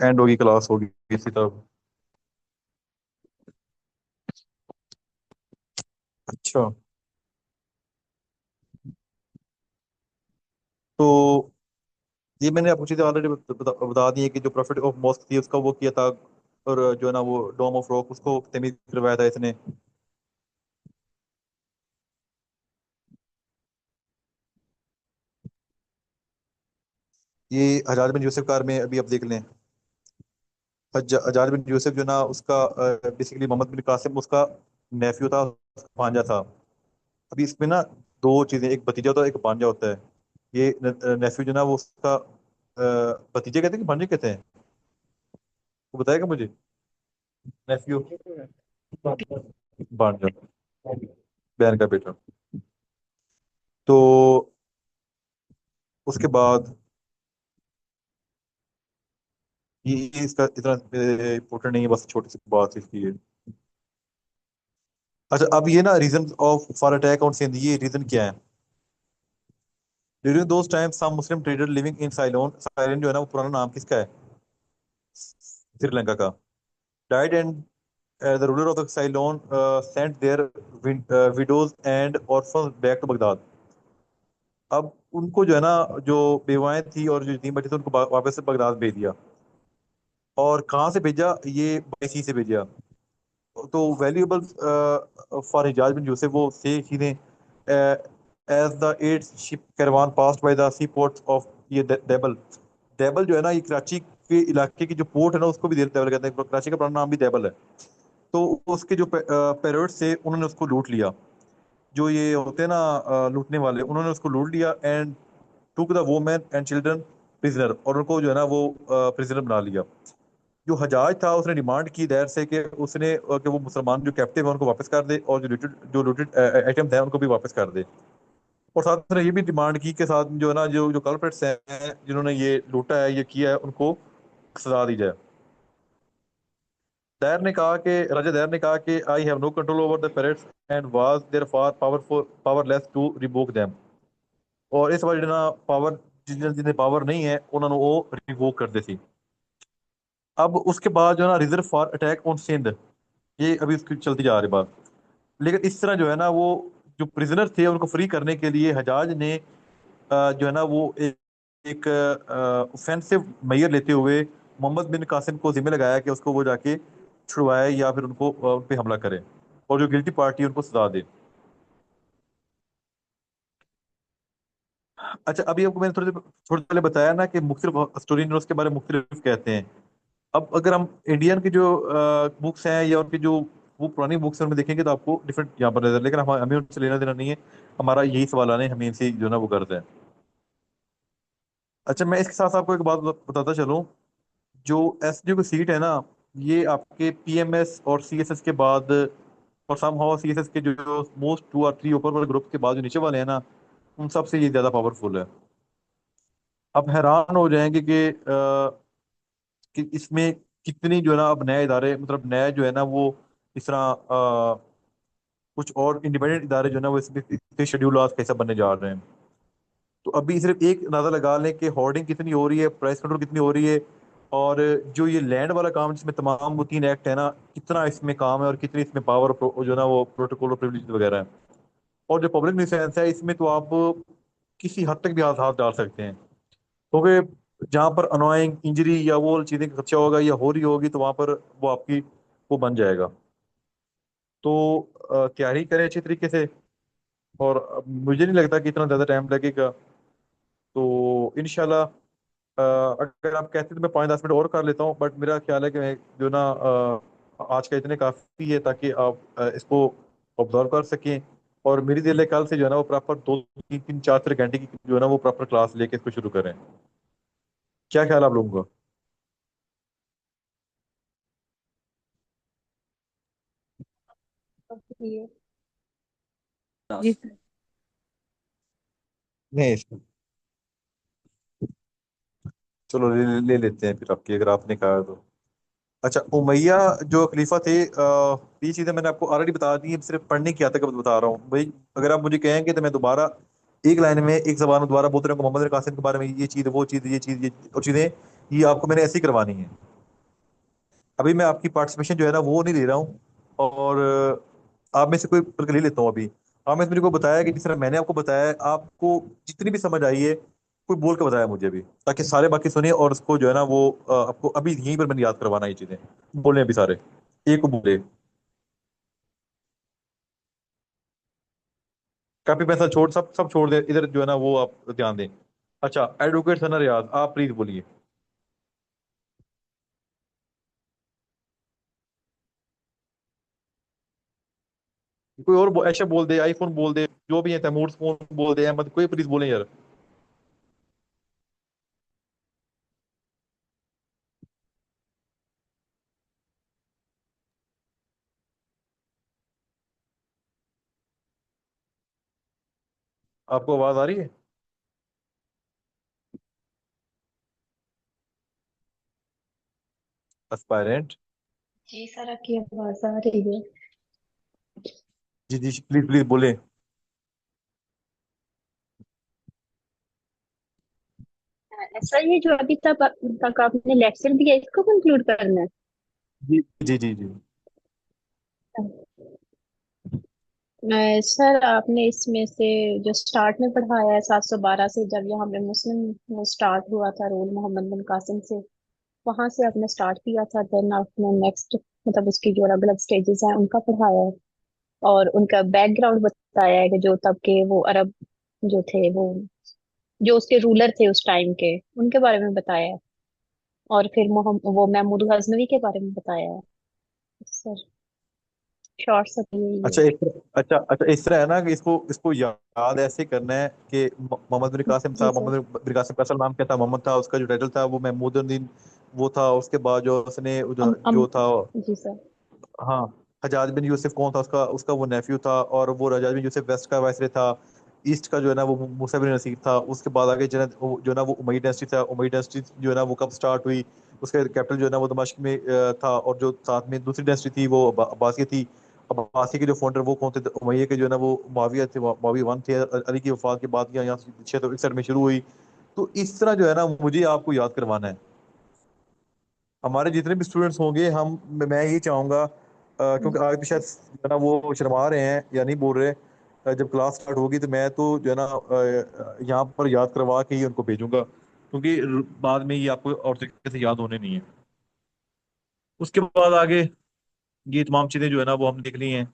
And होगी, class होगी इसी तरह। अच्छा। तो ये मैंने आपको चीजें ऑलरेडी बता दी है कि जो प्रॉफिट ऑफ मॉस्क थी उसका वो किया था, और जो है ना वो डोम ऑफ रॉक उसको तमीज करवाया था इसने। ये हजाज बिन यूसुफ कार में अभी आप देख लें। हजाज बिन यूसुफ जो ना उसका बेसिकली मोहम्मद बिन कासिम उसका नेफ्यू था, उसका भांजा था। अभी इसमें ना दो चीजें, एक भतीजा होता है एक भांजा होता है। ये नेफ्यू जो ना वो उसका भतीजे कहते हैं कि भांजे कहते हैं, वो बताएगा मुझे। नेफ्यू, भांजा, बहन का बेटा। तो उसके बाद ये इसका इतना इम्पोर्टेंट नहीं है, बस छोटी सी बात इसकी है। अच्छा, अब ये ना reason of for attack on Sindh, ये रीजन क्या है? During those time some Muslim trader living in Ceylon, Ceylon जो है ना वो पुराना नाम किसका है? श्रीलंका का। Died and the ruler of the Ceylon sent their widows and orphans back to Baghdad. अब उनको जो है ना, जो बेवाएं थी और जो यतीम बच्चे थे उनको वापस से बगदाद भेज दिया। और कहाँ से भेजा? ये बाई सी से भेजा। तो valuable for Hajjaj bin Yusuf वो से चीजें, as the eight ship caravan passed by the sea ports of ये देबल। देबल जो है ना ये कराची के इलाके की जो पोर्ट है ना उसको भी देबल कहते हैं, कराची का पुराना नाम भी देबल है। तो उसके जो पेरोड्स थे उन्होंने उसको लूट लिया। जो ये होते हैं ना लूटने वाले, उन्होंने उसको लूट लिया and took the women and children prisoner, और उनको जो है ना वो प्रिजनर बना लिया। जो हजाज था उसने डिमांड की दैर से कि उसने कि वो मुसलमान जो कैप्टिव है उनको वापस कर दे, और जो लूटेड आइटम है उनको भी वापस कर दे। और साथ उसने ये भी डिमांड की कि साथ जो है ना जो जो कल्प्रिट्स हैं जिन्होंने ये लूटा है ये किया है उनको सजा दी जाए। दैर ने कहा कि राजा दैर ने कहा कि I have no control over the parents and was there far powerful powerless to revoke them. और इस वजह ना पावर, जिन्हें जिन्हें पावर नहीं है उन्होंने वो रिवोक कर दी थी। अब उसके बाद जो है ना reserve for attack on Sindh, ये अभी उसकी चलती जा रही बात। लेकिन इस तरह जो है ना वो जो प्रिजनर थे उनको फ्री करने के लिए हजाज ने जो है ना वो एक ऑफेंसिव मेजर लेते हुए मोहम्मद बिन कासिम को जिम्मे लगाया कि उसको वो जाके छुड़वाए या फिर उनको उन पे हमला करे, और जो गिल्टी पार्टी है उनको सजा दे। अच्छा, अभी आपको मैंने थोड़ी पहले बताया ना कि मुख्तलिफ स्टोरी उसके बारे में मुख्तलिफ कहते हैं। अब अगर हम इंडियन की जो बुक्स हैं या उनकी जो वो पुरानी बुक्स हैं उनमें देखेंगे तो आपको डिफरेंट यहाँ पर नजर, लेकिन हम हमें उनसे लेना देना नहीं है। हमारा यही सवाल आने हमें इनसे जो है ना वो गर्ज है। अच्छा, मैं इसके साथ आपको एक बात बताता चलूँ। जो एसडीओ की सीट है ना, ये आपके पीएमएस और सीएसएस के बाद, और समहाउ सीएसएस के जो मोस्ट टू और थ्री ऊपर वाले ग्रुप के बाद जो नीचे वाले हैं ना, उन सबसे ये ज्यादा पावरफुल है। आप हैरान हो जाएंगे कि इसमें कितनी जो है ना अब नए इदारे, मतलब नए जो है ना वो इस तरह कुछ और इंडिपेंडेंट इदारे जो है ना वो इसमें इतने शेड्यूल आज कैसे बनने जा रहे हैं। तो अभी सिर्फ एक अंदाजा लगा लें कि होर्डिंग कितनी हो रही है, प्राइस कंट्रोल कितनी हो रही है, और जो ये लैंड वाला काम जिसमें तमाम वो तीन एक्ट है ना, कितना इसमें काम है और कितनी इसमें पावर जो है ना वो प्रोटोकॉल और प्रिविलेज वगैरह है। और जो पब्लिक न्यूसेंस है इसमें तो आप किसी हद तक भी हाथ हाथ डाल सकते हैं, क्योंकि जहाँ पर अनोइंग इंजरी या वो चीज़ें का खर्चा होगा या हो रही होगी तो वहाँ पर वो आपकी वो बन जाएगा। तो तैयारी करें अच्छी तरीके से, और मुझे नहीं लगता कि इतना ज़्यादा टाइम लगेगा। तो इंशाल्लाह अगर आप कहते हैं तो मैं 5-10 मिनट और कर लेता हूँ, बट मेरा ख्याल है कि मैं जो ना आज का इतने काफ़ी है ताकि आप इसको ऑब्जर्व कर सकें। और मेरी दिल है कल से जो है ना वो प्रॉपर 2-3-4 घंटे की जो है ना वो प्रॉपर क्लास लेके इसको शुरू करें। क्या ख्याल आप लोगों का? जी। नहीं, चलो ले लेते हैं फिर आपकी, अगर आपने कहा तो। अच्छा, उमैया जो खलीफा थे, ये चीजें मैंने आपको ऑलरेडी बता दी हैं, सिर्फ पढ़ने की आता बता रहा हूँ भाई। अगर आप मुझे कहेंगे तो मैं दोबारा एक लाइन में एक जबान में दोबारा बोलते रहूंगा मोहम्मद बिन कासिम के बारे में, ये चीज वो चीज ये चीज ये और चीजें, ये आपको मैंने ऐसी करवानी है। अभी मैं आपकी पार्टिसिपेशन जो है ना वो नहीं ले रहा हूँ। और आप में से कोई बल्कि ले लेता हूँ अभी। आप में से मेरे को बताया कि जिस तरह मैंने आपको बताया है, आपको जितनी भी समझ आई है कोई बोल के बताया मुझे भी, ताकि सारे बाकी सुने और उसको जो है ना वो आपको अभी यहीं पर मैंने याद करवाना ये चीजें। बोले अभी सारे, एक को बोले। कापी पेंसिल छोड़, सब सब छोड़ दे इधर जो है ना वो आप ध्यान दें। अच्छा, एडवोकेट सना रियाज, आप प्लीज बोलिए। कोई और ऐशा बोल दे, आईफोन बोल दे, जो भी है, तैमूर फोन बोल दे, अहमद, कोई प्लीज बोले यार। आपको आवाज आ रही है? एस्पायरेंट। जी सर, आपकी आवाज आ रही है। जी जी, प्लीज प्लीज बोले। सर, ये जो अभी तक आपने लेक्चर दिया, इसको कंक्लूड करना जी जी जी जी। है। सर, आपने इसमें से जो स्टार्ट में पढ़ाया है 712 से, जब यहाँ पे मुस्लिम वो स्टार्ट हुआ था रूल मोहम्मद बिन कासिम से, वहां से आपने स्टार्ट किया था। देन आपने नेक्स्ट मतलब उसकी जो अलग अलग स्टेजेस हैं उनका पढ़ाया है, और उनका बैकग्राउंड बताया है कि जो तब के वो अरब जो थे, वो जो उसके रूलर थे उस टाइम के, उनके बारे में बताया है। और फिर वो महमूद गजनवी के बारे में बताया है। सर, शॉर्ट सा तो यही है। अच्छा अच्छा अच्छा, इस तरह है ना कि इसको इसको याद ऐसे करना है कि मोहम्मद बिन कासिम जी था। सर। मोहम्मद बिन कासिम का असल नाम क्या था? मोहम्मद था। उसका जो टाइटल था वो महमूदुद्दीन वो था। उसके बाद जो उसने जो था, जी सर। हाँ, हजाज बिन यूसुफ कौन था? उसका उसका वो नेफ्यू था। और वो हजाज बिन यूसुफ वेस्ट का वाइसरे था। ईस्ट का जो है ना वो मूसा बिन नसीर था। उसके बाद आगे जो है ना वो उमय्यद डायनेस्टी था। उमय्यद डायनेस्टी जो है ना वो कब स्टार्ट हुई? उसका कैपिटल जो है ना वो दमिश्क में था। और जो साथ में दूसरी डायनेस्टी थी वो अब्बासी थी। अब्बासी के जो फाउंडर वो कौन थे? तो उमय्या के जो है ना वो मुआविया थे। मुआविया वन थे। अली की वफात के बाद यहाँ 661 में शुरू हुई। तो इस तरह जो है ना मुझे आपको याद करवाना है। हमारे जितने भी स्टूडेंट्स होंगे, हम मैं ये चाहूंगा, क्योंकि आज भी शायद जो है ना वो शर्मा रहे हैं या नहीं बोल रहे। जब क्लास स्टार्ट होगी तो मैं तो जो है ना यहाँ पर याद करवा के ही उनको भेजूंगा, क्योंकि बाद में ये आपको और तरीके से याद होने नहीं है। उसके बाद आगे ये तमाम चीजें जो है ना वो हम देख ली हैं।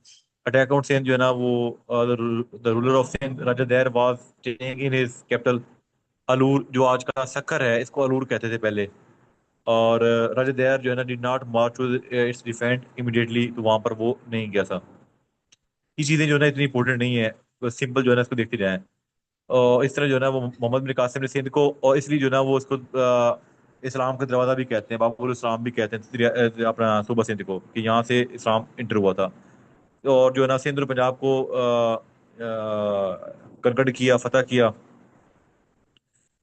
अटैक ऑन सिंध जो है ना वो the ruler of Sindh Raja Dahir was taking in his capital Alor, जो आज का सक्कर है, इसको अलूर कहते थे पहले। और राजा दयार जो है ना did not March two it's defend immediately, तो वहां पर वो नहीं गया था। ये चीजें जो है ना इतनी इंपॉर्टेंट नहीं है, बस सिंपल जो है ना इसको देखते जाएं। और इस तरह जो है ना वो मोहम्मद बिन कासिम ने सिंध को, और इसलिए जो है ना वो इसको इस्लाम का दरवाजा भी कहते हैं, बाबुल इस्लाम भी कहते हैं, अपना सूबा सिंध को, कि यहाँ से इस्लाम इंटर हुआ था। और जो है ना सिंध और पंजाब को कनकट किया, फतह किया।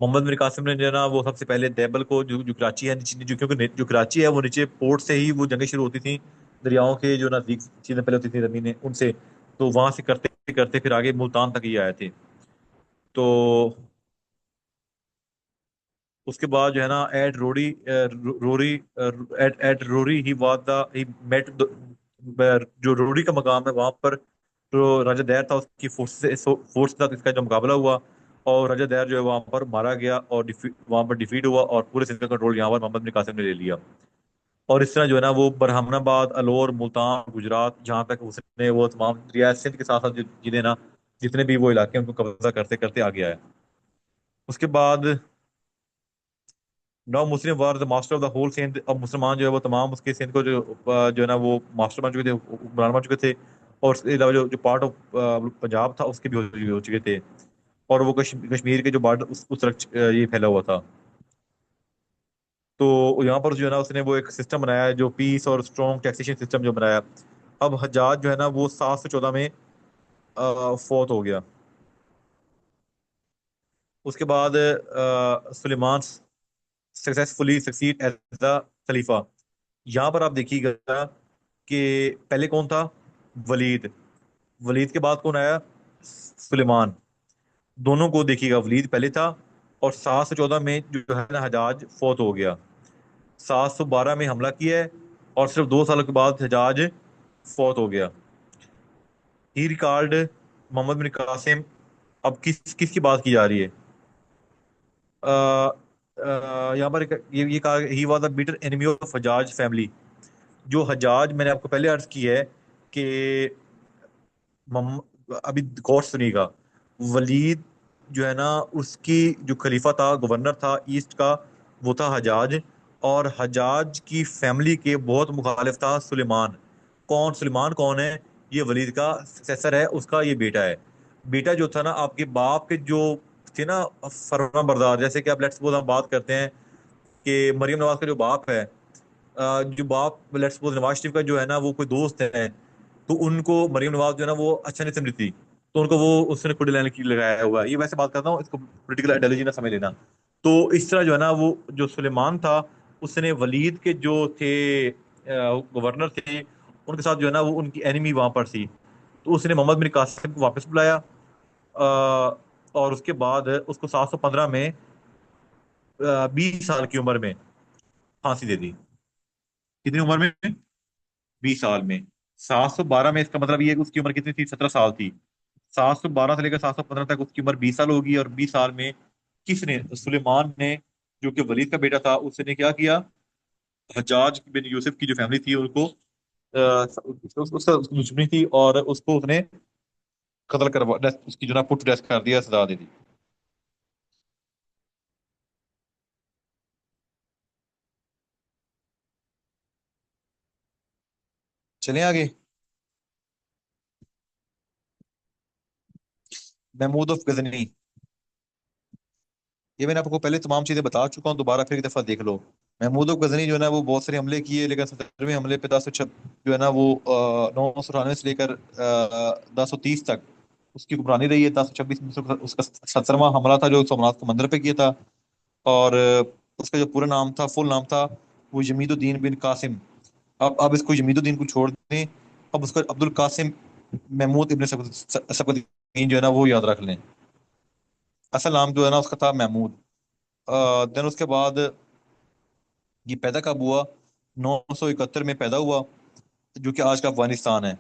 मोहम्मद बिन कासिम ने जो है ना वो सबसे पहले दैबल को, जो कराची है नीचे, जो क्योंकि जो कराची है वो नीचे पोर्ट से ही वो जंगें शुरू होती थी, दरियाओं के जो नजदीक चीजें पहले होती थी जमीनें उनसे। तो वहां से करते करते फिर आगे मुल्तान तक ये आए थे। तो उसके बाद जो है ना at Rohri Rohri at Rohri he was the he met, जो रोरी का मकाम है वहां पर जो राजा दैर था उसकी फोर्स के साथ इसका जो मुकाबला हुआ। और राजा दैर जो है वहां पर मारा गया और वहां पर डिफीट हुआ, और पूरे सिंध का कंट्रोल यहाँ पर मोहम्मद बिन कासिम ने ले लिया। और इस तरह जो है ना वो बरहमनाबाद, अलौर, मुल्तान, गुजरात, जहाँ तक उसने वो तमाम रियासत सिंध के साथ साथ जिन्हें ना जितने भी वो इलाके हैं उनको कब्जा करते करते आ गया है। उसके बाद now Muslim were the master of the whole Sindh. अब मुसलमान जो है वो तमाम उसके सिंध को जो है ना वो मास्टर बन चुके थे, हुक्मरान बन चुके थे। और उसके अलावा जो पार्ट ऑफ पंजाब था उसके भी हो चुके थे। और वो कश्मीर के जो बॉर्डर उस तरफ ये फैला हुआ था। तो यहाँ पर जो है ना उसने वो एक सिस्टम बनाया है, जो पीस और स्ट्रॉन्ग टैक्सेशन सिस्टम जो बनाया। अब हज्जाज जो है ना वो 714 में फौत हो गया। उसके बाद Sulaiman successfully succeed as the khalifa. यहाँ पर आप देखिएगा कि पहले कौन था? वलीद। वलीद के बाद कौन आया? सुलेमान। दोनों को देखिएगा, वलीद पहले था। और 714 में जो है ना हजाज फौत हो गया। 712 में हमला किया है। और सिर्फ 2 साल के बाद हजाज फौत हो गया। ही रिकॉर्ड मोहम्मद बिन कासिम। अब किसकी बात की जा रही है? यहाँ पर ये कहा, he was the bitter enemy of Hajjaj family. जो हजाज, मैंने आपको पहले अर्ज की है कि अभी गौर से सुनिएगा। वलीद जो है ना, उसकी जो खलीफा था, गवर्नर था ईस्ट का, वो था हजाज। और हजाज की फैमिली के बहुत मुखालिफ था सुलेमान। सुलेमान कौन है? ये वलीद का सक्सेसर है, उसका ये बेटा है। बेटा जो था ना, आपके बाप के जो थे ना, फर्मा बरदार। जैसे कि आप लेट्स सपोज हम बात करते हैं कि मरियम नवाज का जो बाप है, जो बाप लेट्स सपोज नवाज शरीफ का जो है ना, वो कोई दोस्त है, तो उनको मरियम नवाज जो है ना वो अच्छा नहीं समझती, तो उनको वो उसने कुंडली लाने के लिए लगाया हुआ है। ये वैसे बात करता हूँ, इसको पोलिटिकल आइडियोलॉजी ना समझ लेना। तो इस तरह जो है ना, वो जो सुलेमान था, उसने वलीद के जो थे गवर्नर थे, उनके साथ जो है ना, वो उनकी एनिमी वहां पर थी। तो उसने मोहम्मद बिन कासिम को वापस बुलाया, और उसके बाद उसको 715 में 20 साल की उम्र में फांसी दे दी। कितनी उम्र में? 20 साल में। 712 में, इसका मतलब ये है कि उसकी उम्र कितनी थी? 17 साल थी। 712 से लेकर 715 तक उसकी उम्र 20 साल होगी। और 20 साल में किसने? सुलेमान ने, जो कि वलीद का बेटा था, उसने क्या किया? हज्जाज बिन यूसुफ की जो फैमिली थी उनको, उसका उसकी दुश्मनी थी, और उसको उसने कत्ल करवा, उसकी जो ना पुट डेथ कर दिया, सजा दे दी। चलें आगे। महमूद ऑफ गजनी। ये मैंने आपको पहले तमाम चीजें बता चुका हूँ, दोबारा फिर एक दफा देख लो। महमूद ऑफ गजनी जो है ना, वो बहुत सारे हमले किए, लेकिन 17वें हमले पे 10 जो है ना, वो 998 से लेकर 1030 तक उसकी हुक्मरानी रही है। 1026 में उसका 70वां हमला था, जो सोमनाथ के मंदिर पे किया था। और उसका जो पूरा नाम था, फुल नाम था, वो यमीदुद्दीन बिन कासिम। अब इसको यमीदुद्दीन को छोड़ दें, अब उसका अब्दुल कासिम महमूद इब्न सबकतगीन जो है ना, वो याद रख लें। असल नाम जो है ना उसका था महमूद। देन उसके बाद ये पैदा कब हुआ? 971 में पैदा हुआ, जो कि आज का अफगानिस्तान है।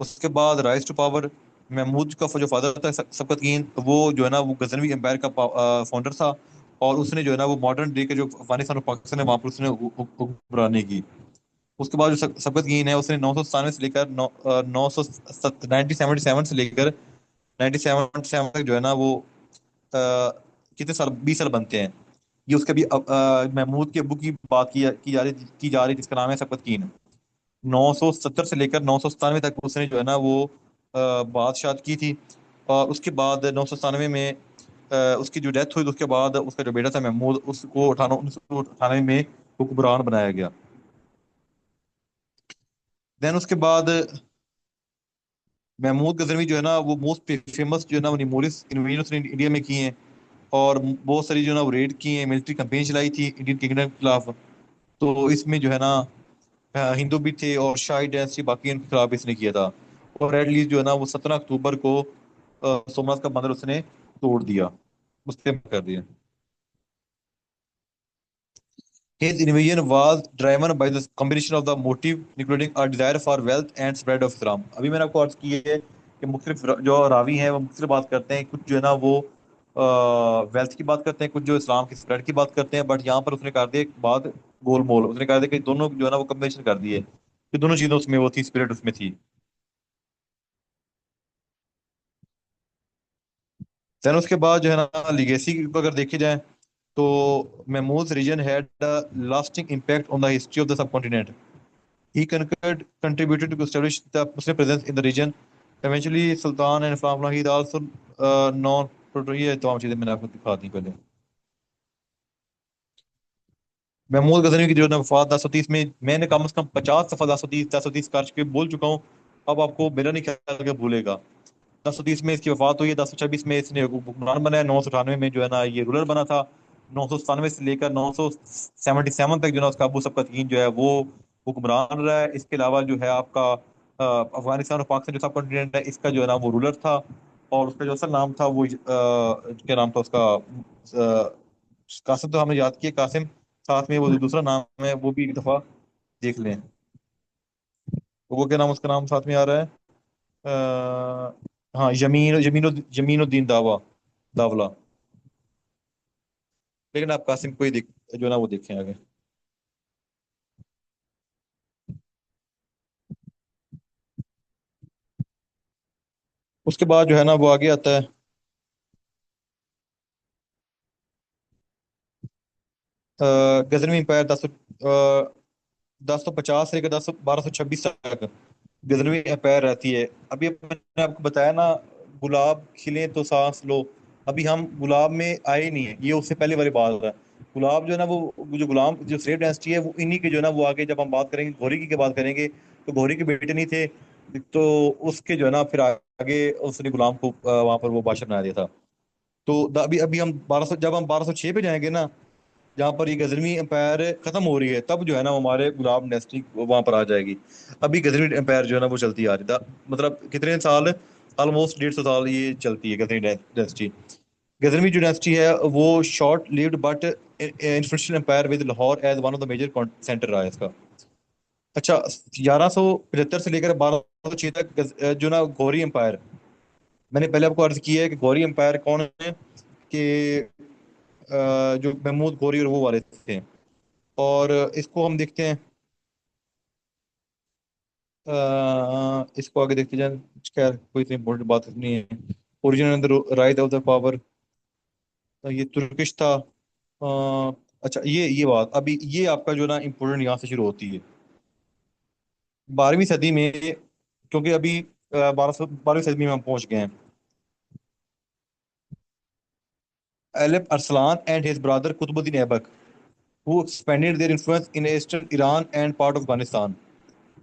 उसके बाद राइज टू पावर, महमूद का जो फादर था सबकतगीन, वो जो है ना, वो गजनवी एम्पायर का फाउंडर था। और उसने जो है ना, वो मॉडर्न डे के जो अफगानिस्तान और पाकिस्तान है, वहां पर उसने हुक्मरानी की। उसके बाद जो सबकतगीन है, उसने 997 से लेकर नौ सौ 1977 से लेकर 1977 तक जो है ना, वो कितने साल, 20 साल बनते हैं। ये उसके भी महमूद के अब्बू की बात की जा रही, जिसका नाम है सबकतगीन। 970 से लेकर 997 तक उसने जो है ना, वो बादशाह की थी। और उसके बाद 997 में उसकी जो डेथ हुई, तो उसके बाद उसका जो बेटा था महमूद, उसको 1998 में हुक्मरान बनाया गया। देन उसके बाद महमूद गजनवी जो है ना, वो मोस्ट फेमस जो है ना, वो निमोरिस इन्वेजन उसने इंडिया में की हैं। और बहुत सारी जो है ना, वो रेड की हैं, मिलिट्री कैंपेन चलाई थी इंडियन किंगडम के खिलाफ। तो इसमें जो है ना, हिंदू भी थे और शाही डायनेस्टी, बाकी इनके खिलाफ इसने किया था। और एटलीस्ट जो है ना, वो 17 अक्टूबर को सोमनाथ का मंदिर उसने तोड़ दिया, मुस्लिम कर दिया। His invasion was driven by the combination of the motive, including a desire for wealth and spread of Islam. अभी मैंने आपको अर्ज की है कि मुख्तलिफ जो रावी हैं, वो मुख्तलिफ बात करते हैं। कुछ जो है ना, वो वेल्थ की बात करते हैं, कुछ जो इस्लाम की स्प्रेड की बात करते हैं। बट यहाँ पर उसने कर दिया एक बात गोलमोल, उसने कर दिया कि दोनों जो है ना, वो कम्बिनेशन कर दिए, कि दोनों चीज़ों उसमें वो थी, स्पिरिट उसमें थी। देन उसके बाद जो है ना, लिगेसी को अगर देखी जाए, तो Mahmud reign had lasting impact on the history of the subcontinent. He contributed to establish the Muslim presence in the region. Eventually, Sultan and Islam, he is also known for ये तमाम चीजें मैंने आपको दिखा दी पहले। महमूद गजनवी की जो है ना, वफात 1030 में, मैंने कम से कम 50 दफा 1030 कर चुके बोल चुका हूँ। अब आपको मेरा नहीं ख्याल कि भूलेगा। 1030 में इसकी वफात हुई है, 1026 में इसने हुक्मरान बनाया, 998 में जो है ना, ये रूलर बना था। 997 से लेकर 977 तक जो है ना, उसका अबू सबकतगीन जो है वो हुक्मरान रहा है। इसके अलावा जो है आपका अफगानिस्तान और पाकिस्तान जो सब कॉन्टिनेंट है, इसका जो है ना, वो रूलर था। और उसका जो असल नाम था, वो क्या नाम था उसका? कासिम तो हमने याद किया, कासिम। साथ में वो जो दूसरा नाम है, वो भी एक दफा देख लें। वो क्या नाम, उसका नाम साथ में आ रहा है। हाँ, जमीनुद्दीन दावला। लेकिन आप कासिम को ही देख, जो ना वो देखें आगे। उसके बाद जो है ना वो आगे आता है। गजनवी इंपायर 1050 से लेकर 1226 तक गजनवी एम्पायर रहती है। अभी मैंने आपको बताया ना, गुलाब खिले तो सांस लो। अभी हम गुलाब में आए नहीं है, ये उससे पहले वाली बात है। गुलाब जो है ना वो जो गुलाम जो स्लेव डायनेस्टी है वो इन्हीं के जो है ना वो आगे जब हम बात करेंगे घोरी की बात करेंगे, तो घोरी के बेटे नहीं थे, तो उसके जो है ना फिर आगे उसने गुलाम को वहां पर वो बादशाह बना दिया था। तो अभी अभी हम 1200, जब हम 1206 पे जाएंगे ना, जहाँ पर ये गजनवी एम्पायर खत्म हो रही है, तब जो है ना वो हमारे गुलाब डायनेस्टी वहां पर आ जाएगी। अभी गजनवी एम्पायर जो है ना वो चलती आ रही था, मतलब कितने साल, ऑलमोस्ट 150 साल ये चलती है गजनवी डायनेस्टी। गजनवी जो डायनेस्टी है वो short lived but influential empire with Lahore as one of the major center रहा है इसका। अच्छा, 1175 से लेकर 1206 तक जो ना गौरी एम्पायर, मैंने पहले आपको अर्ज किया है कि गौरी एम्पायर कौन है, कि जो महमूद गौरी और वो वाले थे। और इसको हम देखते हैं, इसको आगे देखते जाए। खैर कोई इतनी इम्पोर्टेंट बात नहीं है। Original right of the power, ये तुर्किश था। अच्छा, ये बात अभी ये आपका जो ना इम्पोर्टेंट यहाँ से शुरू होती है 12वीं सदी में, क्योंकि अभी 12वीं सदी में हम पहुंच गए हैं। Alp Arslan and his brother Qutbuddin Aibak who expanded their influence in eastern Iran and part of Afghanistan।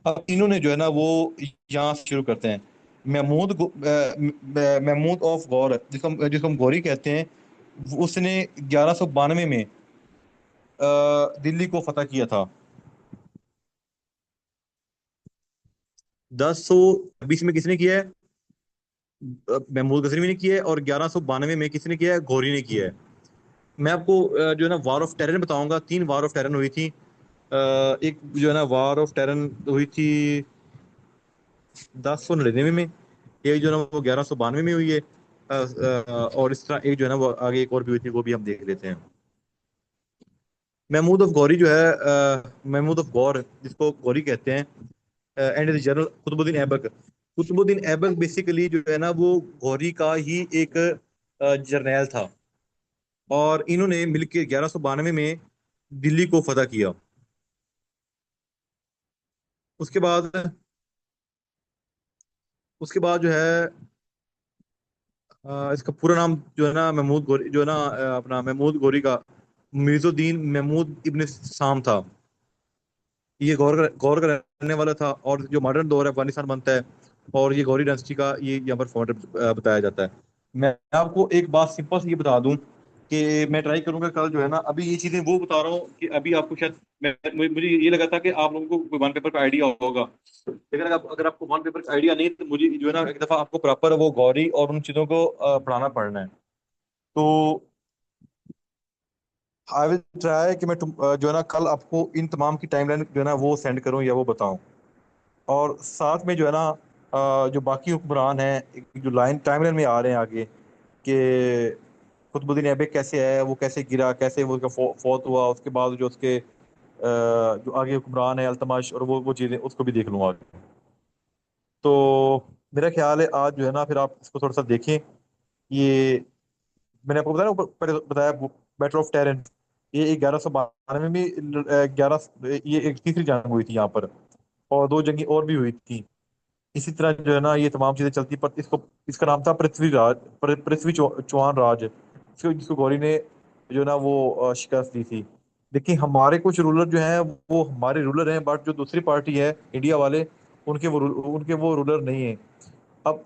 अब इन्होंने जो है ना वो यहाँ से शुरू करते हैं। महमूद ऑफ गौर, जिसको जिसको हम गौरी कहते हैं, उसने 1192 में दिल्ली को फतह किया था। 1026 में किसने किया है? महमूद गजनवी ने किया है। और 1192 में किसने किया है? गौरी ने किया है। मैं आपको जो है ना वार ऑफ टेरन बताऊंगा। 3 वार ऑफ टेरन हुई थी। एक जो है ना वार ऑफ टेरन हुई थी 1099 में, एक जो है ना वो 1192 में हुई है। और इस तरह एक जो है ना वो आगे एक और भी हुई थी, वो भी हम देख लेते हैं। महमूद ऑफ गौरी जो है, महमूद ऑफ गौर जिसको गौरी कहते हैं, and general Qutbuddin Aibak. Qutbuddin Aibak basically जो है ना वो गौरी का ही एक जर्नैल था। और इन्होंने मिलकर 1192 में दिल्ली को फतह किया। उसके बाद उसके बाद जो है इसका पूरा नाम जो है ना महमूद गोरी जो है ना अपना महमूद गोरी का मीजुद्दीन महमूद इब्न साम था। ये गौर का रहने वाला था, और जो मॉडर्न दौर है अफगानिस्तान बनता है, और ये गौरी डायनेस्टी का ये यहाँ पर फाउंडर बताया जाता है। मैं आपको एक बात सिंपल से ये बता दूं कि मैं ट्राई करूंगा कल जो है ना, अभी ये चीजें वो बता रहा हूँ कि अभी आपको शायद मुझे ये लगा था कि आप लोगों को वन पेपर का आइडिया होगा, लेकिन अगर आपको वन पेपर का आइडिया नहीं, तो मुझे जो है ना एक दफा आपको प्रॉपर वो गौरी और उन चीजों को पढ़ाना पड़ना है। तो आई विल ट्राई कि जो है ना कल आपको इन तमाम की टाइमलाइन जो है ना वो सेंड करूं या वो बताऊं। और साथ में जो है ना जो बाकी हुक्मरान हैं, एक जो लाइन टाइमलाइन में आ रहे हैं आगे, कि कुतुबुद्दीन ऐबक कैसे है, वो कैसे गिरा, कैसे वो उसका फौत हुआ, उसके बाद जो उसके जो आगे हुक्मरान है अल्तमाश, और वो चीज़ें उसको भी देख लूंगा आगे। तो मेरा ख्याल है आज जो है ना फिर आप इसको थोड़ा सा देखें। ये मैंने आपको बताया ना, ऊपर बताया बैटल ऑफ टेरन, ये 1192 में, 11 ये एक तीसरी जंग हुई थी यहाँ पर, और 2 जंगी और भी हुई थी। इसी तरह जो है ना ये तमाम चीजें चलती, पर इसको इसका नाम था पृथ्वी चौहान राज, जिसको गौरी ने जो है ना वो शिकस्त दी थी। देखिए हमारे कुछ रूलर जो हैं वो हमारे रूलर हैं, बट जो दूसरी पार्टी है इंडिया वाले, उनके वो रूलर नहीं है। अब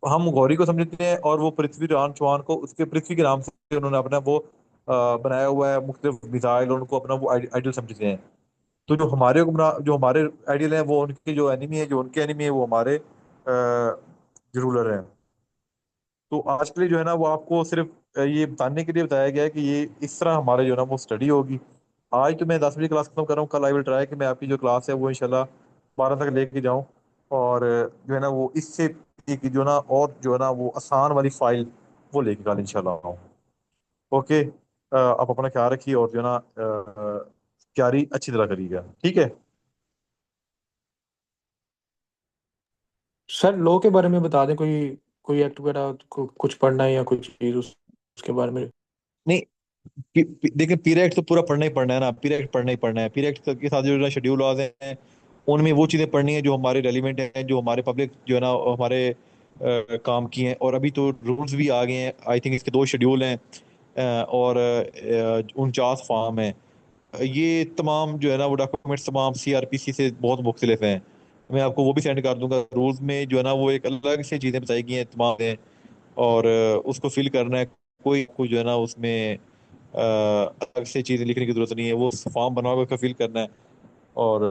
हम गौरी को समझते हैं, और वो पृथ्वी राज चौहान को उसके पृथ्वी के नाम से उन्होंने अपना वो बनाया हुआ है मुख्तलिफ मिसाइल, और उनको अपना वो आइडियल समझते हैं। तो जो हमारे आइडियल हैं वो उनके जो एनिमी है, जो उनके एनिमी है वो हमारे रूलर हैं। तो आज के लिए जो है ना वो आपको सिर्फ ये बताने के लिए बताया गया है कि ये इस तरह हमारे जो है ना वो स्टडी होगी। आज तो मैं 10 बजे क्लास खत्म कर रहा हूँ, कल आई विल ट्राई कि मैं आपकी जो क्लास है वो इंशाल्लाह 12 तक लेके जाऊं, और जो है ना वो इससे एक जो ना और जो है ना वो आसान वाली फाइल वो लेके कल इंशाल्लाह आऊं। ओके, आप अपना ख्याल रखिए, और जो है ना तैयारी अच्छी तरह करिएगा, ठीक है। सर लॉ के बारे में बता दें, कोई कोई एक्ट वगैरह कुछ पढ़ना है या कुछ चीज उसके बारे में। नहीं, देखिए पीरियड तो पूरा पढ़ना ही पढ़ना है ना, पीरियड पढ़ना ही पढ़ना है। पीरियड के साथ जो शेड्यूल लॉज हैं उनमें वो चीज़ें पढ़नी है जो हमारे रेलिवेंट हैं, जो हमारे पब्लिक जो है ना हमारे काम की हैं। और अभी तो रूल्स भी आ गए हैं, आई थिंक इसके 2 शेड्यूल हैं, और 49 फार्म है। ये तमाम जो है ना वो डॉक्यूमेंट्स तमाम सीआरपीसी से बहुत मुख्तलिफ हैं। मैं आपको वो भी सेंड कर दूंगा। रूल्स में जो है ना वो एक अलग से चीज़ें बताई गई हैं तमाम हैं, और उसको फिल करना है। कोई कोई जो है ना उसमें अलग से चीज़ें लिखने की जरूरत नहीं है, वो फॉर्म बना हुआ उसका फिल करना है। और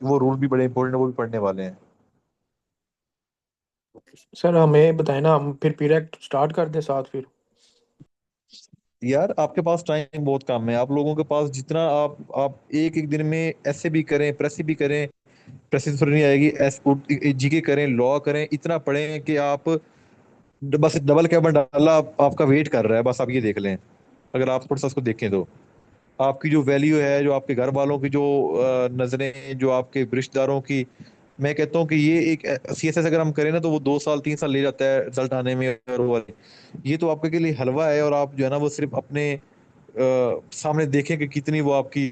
वो रूल भी बड़े इंपॉर्टेंट है, वो भी पढ़ने वाले हैं। सर हमें बताएं ना, हम फिर पीरियड स्टार्ट कर दें साथ फिर। यार आपके पास टाइम बहुत कम है, आप लोगों के पास जितना आप एक एक दिन में ऐसे भी करें, प्रेस भी करें, प्रेस थोड़ी नहीं आएगी, एस जीके करें, लॉ करें, इतना पढ़ें कि आप बस डबल कैबिन डाला आपका वेट कर रहा है, बस आप ये देख लें। अगर आप थोड़ा सा उसको देखें तो आपकी जो वैल्यू है, जो आपके घर वालों की जो नजरें, जो आपके रिश्तेदारों की, मैं कहता हूँ कि ये एक सीएसएस अगर हम करें ना तो वो 2 साल 3 साल ले जाता है रिजल्ट आने में। और वो ये तो आपके के लिए हलवा है, और आप जो है ना वो सिर्फ अपने सामने देखें कि कितनी वो आपकी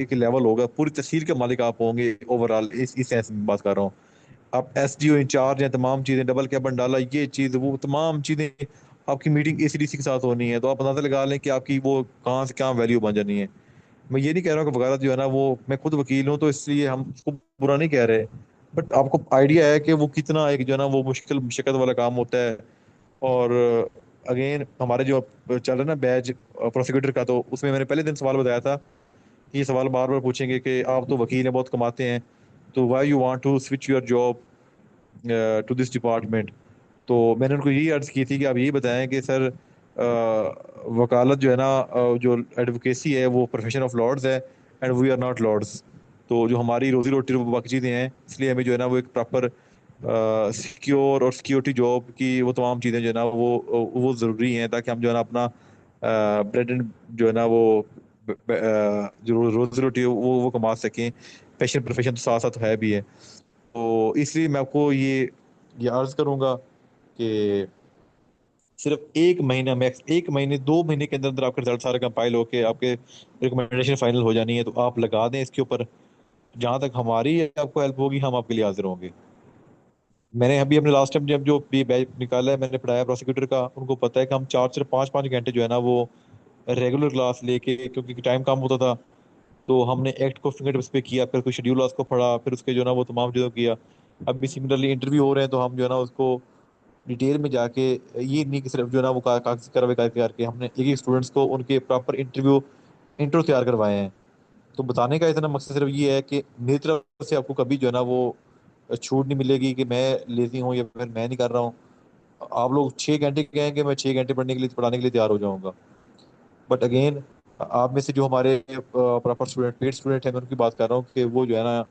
एक लेवल होगा, पूरी तस्वीर के मालिक आप होंगे ओवरऑल। इस सेंस में बात कर रहा हूँ। आप एसडीओ इंचार्ज हैं, तमाम चीजें डबल कैबिन डाला, ये चीज वो तमाम चीजें, आपकी मीटिंग एसीडीसी के साथ होनी है, तो आप अंदाजा लगा लें कि आपकी वो कहाँ से कहाँ वैल्यू बन जानी है। मैं ये नहीं कह रहा हूँ कि वकालत जो है ना वो, मैं खुद वकील हूँ तो इसलिए हम उसको बुरा नहीं कह रहे, बट आपको आइडिया है कि वो कितना एक जो है ना वो मुश्किल मुशक्कत वाला काम होता है। और अगेन हमारे जो चल रहा है ना बैच प्रोसिक्यूटर का, तो उसमें मैंने पहले दिन सवाल बताया था कि ये सवाल बार बार पूछेंगे कि आप तो वकील हैं, बहुत कमाते हैं, तो why you want to switch your job to this department. तो मैंने उनको यही अर्ज की थी कि आप यही बताएं कि सर वकालत जो है ना जो एडवोकेसी है वो प्रोफेशन ऑफ लॉर्ड्स है, and we are not lords. तो जो हमारी रोजी रोटी वो बाकी चीज़ें हैं, इसलिए हमें जो है ना वो एक प्रॉपर सिक्योर और सिक्योरिटी जॉब की वो तमाम चीज़ें जो है ना वो ज़रूरी हैं, ताकि हम जो है ना अपना ब्रेड एंड जो है ना वो जो रोजी रोटी है वो कमा सकें। पैशन प्रोफेशन तो साथ साथ है भी है। तो इसलिए मैं आपको ये अर्ज करूंगा कि सिर्फ 1 महीना, मैक्स 1 महीने 2 महीने के अंदर अंदर आपके रिजल्ट सारे कंपाइल होके आपके रिकमेंडेशन फाइनल हो जानी है, तो आप लगा दें इसके ऊपर। जहां तक हमारी आपको हेल्प होगी हम आपके लिए हाजिर होंगे। मैंने अभी अपने लास्ट टाइम जब जो भी बैच निकाला है, मैंने पढ़ाया प्रोसिक्यूटर का, उनको पता है कि हम 4 से 5 5 घंटे जो है ना वो रेगुलर क्लास लेके, क्योंकि टाइम कम होता था, तो हमने एक्ट को फिंगर टिप्स पे किया, फिर कोई शेड्यूल उसको पढ़ा, फिर उसके जो है ना वो तमाम चीज़ों किया। अभी सिमिलरली इंटरव्यू हो रहे हैं, तो हम जो है ना उसको डिटेल में जाके, ये नहीं कि सिर्फ जो है ना वो कागज करवे करके करके, हमने एक एक स्टूडेंट्स को उनके प्रॉपर इंट्रो तैयार करवाए हैं। तो बताने का इतना मकसद सिर्फ ये है कि मेरी तरफ से आपको कभी जो है ना वो छूट नहीं मिलेगी कि मैं लेजी हूँ या फिर मैं नहीं कर रहा हूँ। आप लोग 6 घंटे कहेंगे, मैं 6 घंटे पढ़ने के लिए पढ़ाने के लिए तैयार हो जाऊंगा। बट अगेन आप में से जो हमारे प्रॉपर स्टूडेंट पेड स्टूडेंट हैं, मैं उनकी बात कर रहा हूँ कि वो जो है ना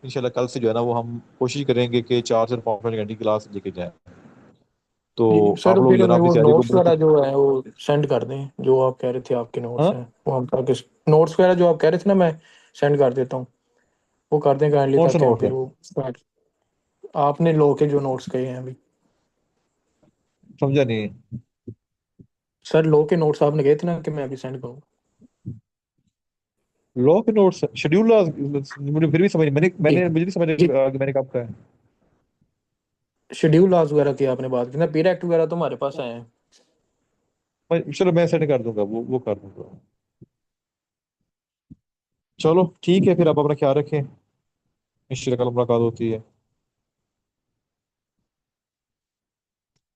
इंशाल्लाह कल से जो है ना वो हम कोशिश करेंगे कि 4 से 5 घंटे की क्लास लेके जाएं। तो जी सर, आप लोग फिर जो है ना हमें अपनी वो तैयारी को नोट्स बहुत। वगैरह जो है वो सेंड कर दें, जो आप कह रहे थे आपके नोट्स हाँ, हैं वो हम ताकि नोट्स वगैरह जो आप कह रहे थे ना, मैं सेंड कर देता हूँ। वो कर दें काइंडली, कौन सा ताकि हम नोट है? फिर वो आपने लो के जो नोट्स कहे हैं अभी। समझा नहीं। सर लो के नोट्स आपने कहे थे ना कि मैं अभी सेंड करूँ। लॉ के नोट्स, शेड्यूल मुझे फिर भी समझ, मैंने जी मैंने मुझे नहीं समझ जी, कि मैंने कब कहा है। शेड्यूल लॉज वगैरह की आपने बात की ना, पीर एक्ट वगैरह तो हमारे पास आए हैं। चलो मैं सेंड कर दूंगा, वो कर दूंगा। चलो ठीक है, फिर आप अपना ख्याल रखें, इंशाल्लाह कल मुलाकात होती है।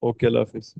ओके, अल्लाह हाफिज।